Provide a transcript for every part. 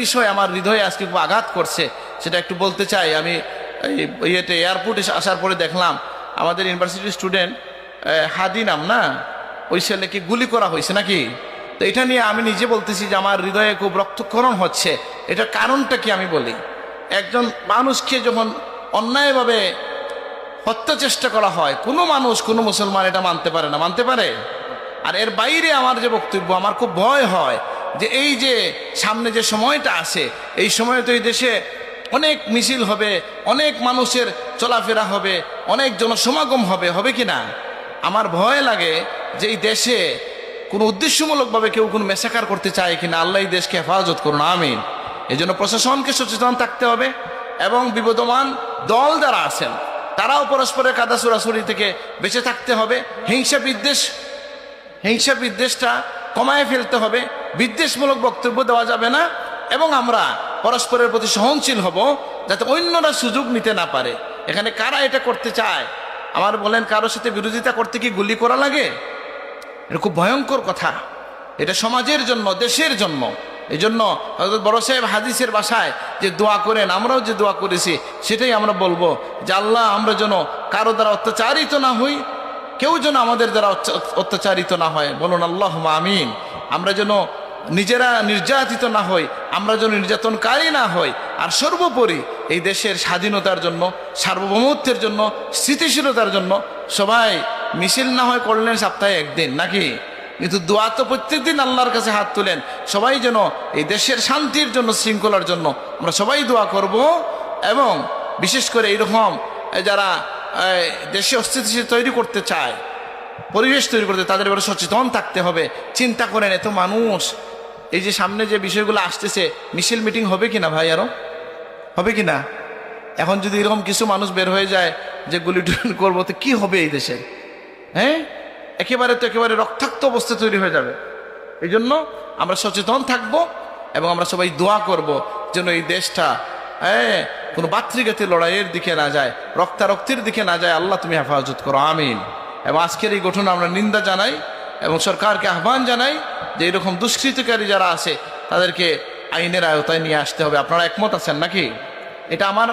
বিষয় আমার হৃদয়ে আজকে খুব আঘাত করছে, সেটা একটু বলতে চাই। আমি এয়ারপোর্টে আসার পরে দেখলাম আমাদের ইউনিভার্সিটির স্টুডেন্ট হাদি নাম না, ওই ছেলেকে গুলি করা হয়েছে নাকি। তো এটা নিয়ে আমি নিজে বলতেছি যে আমার হৃদয়ে খুব রক্তক্ষরণ হচ্ছে। এটার কারণটা কি আমি বলি। একজন মানুষকে যখন অন্যায়ভাবে হত্যা চেষ্টা করা হয়, কোনো মানুষ কোনো মুসলমান এটা মানতে পারে না, মানতে পারে? আর এর বাইরে আমার যে বক্তব্য, আমার খুব ভয় হয় যে এই যে সামনে যে সময়টা আসে, এই সময়ে তো এই দেশে অনেক মিছিল হবে, অনেক মানুষের চলাফেরা হবে, অনেক জনসমাগম হবে, হবে কি না? আমার ভয় লাগে যে এই দেশে কোনো উদ্দেশ্যমূলকভাবে কেউ কোনো মেসাকার করতে চায় কিনা। আল্লাহ এই দেশকে হেফাজত করুন, আমিন। এই জন্য প্রশাসনকে সচেতন থাকতে হবে এবং বিবদমান দল যারা আছেন তারাও পরস্পরের কাদা ছুড়াছুড়ি থেকে বেঁচে থাকতে হবে। হিংসা বিদ্বেষটা কমায় ফেলতে হবে, বিদ্বেষমূলক বক্তব্য দেওয়া যাবে না, এবং আমরা পরস্পরের প্রতি সহনশীল হব যাতে অন্যরা সুযোগ নিতে না পারে। এখানে কারা এটা করতে চায়? আমার বলেন, কারোর সাথে বিরোধিতা করতে কি গুলি করা লাগে? এটা খুব ভয়ঙ্কর কথা। এটা সমাজের জন্য, দেশের জন্য। এই জন্য হযরত বড় সাহেব হাদিসের ভাষায় যে দোয়া করেন, আমরাও যে দোয়া করেছি সেটাই আমরা বলবো যে আল্লাহ, আমরা যেন কারো দ্বারা অত্যাচারিত না হই, কেউ যেন আমাদের দ্বারা অত্যাচারিত না হয়। বলুন আল্লাহুম্মা আমিন। আমরা যেন নিজেরা নির্যাতিত না হই, আমরা যেন নির্যাতনকারী না হই। আর সর্বোপরি এই দেশের স্বাধীনতার জন্য, সার্বভৌমত্বের জন্য, স্থিতিশীলতার জন্য সবাই মিছিল না হয় করলেন সপ্তাহে একদিন নাকি, কিন্তু দোয়া তো প্রত্যেকদিন আল্লাহর কাছে হাত তুলেন। সবাই যেন এই দেশের শান্তির জন্য, শৃঙ্খলার জন্য আমরা সবাই দোয়া করব। এবং বিশেষ করে এইরকম যারা দেশে অস্থিতিশীল তৈরি করতে চায়, পরিবেশ তৈরি করতে, তাদের ব্যাপারে সচেতন থাকতে হবে। চিন্তা করেন, এত মানুষ, এই যে সামনে যে বিষয়গুলো আসতেছে, মিছিল মিটিং হবে কিনা ভাই? আরো হবে কিনা? এখন যদি এরকম কিছু মানুষ বের হয়ে যায় যে গুলি টুলি করবো, তো কি হবে এই দেশে? হ্যাঁ, একেবারে রক্তাক্ত অবস্থা তৈরি হয়ে যাবে। এই জন্য আমরা সচেতন থাকব এবং আমরা সবাই দোয়া করব যেন এই দেশটা কোনো ভাতৃঘাতী লড়াইয়ের দিকে না যায়, রক্তারক্তির দিকে না যায়। আল্লাহ তুমি হেফাজত করো, আমিন। এবং আজকের এই ঘটনা আমরা নিন্দা জানাই এবং সরকারকে আহ্বান জানাই যে এরকম দুষ্কৃতকারী যারা আছে তাদেরকে আইনের আওতায় নিয়ে আসতে হবে। আপনারা একমত আছেন নাকি? এটা আমার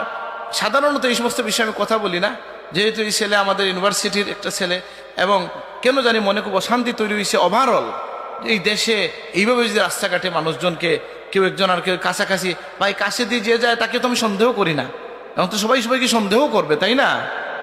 সাধারণত এই সমস্ত বিষয়ে আমি কথা বলি না, যেহেতু এই ছেলে আমাদের ইউনিভার্সিটির একটা ছেলে, এবং কেন জানি মনে খুব অশান্তি তৈরি হয়েছে ওভারঅল এই দেশে। এইভাবে যদি রাস্তাঘাটে মানুষজনকে কেউ একজন আর কেউ কাছাকাছি, ভাই কাছে দিয়ে যে যায় তাকে তো আমি সন্দেহ করি না, এখন তো সবাইকে সন্দেহ করবে, তাই না?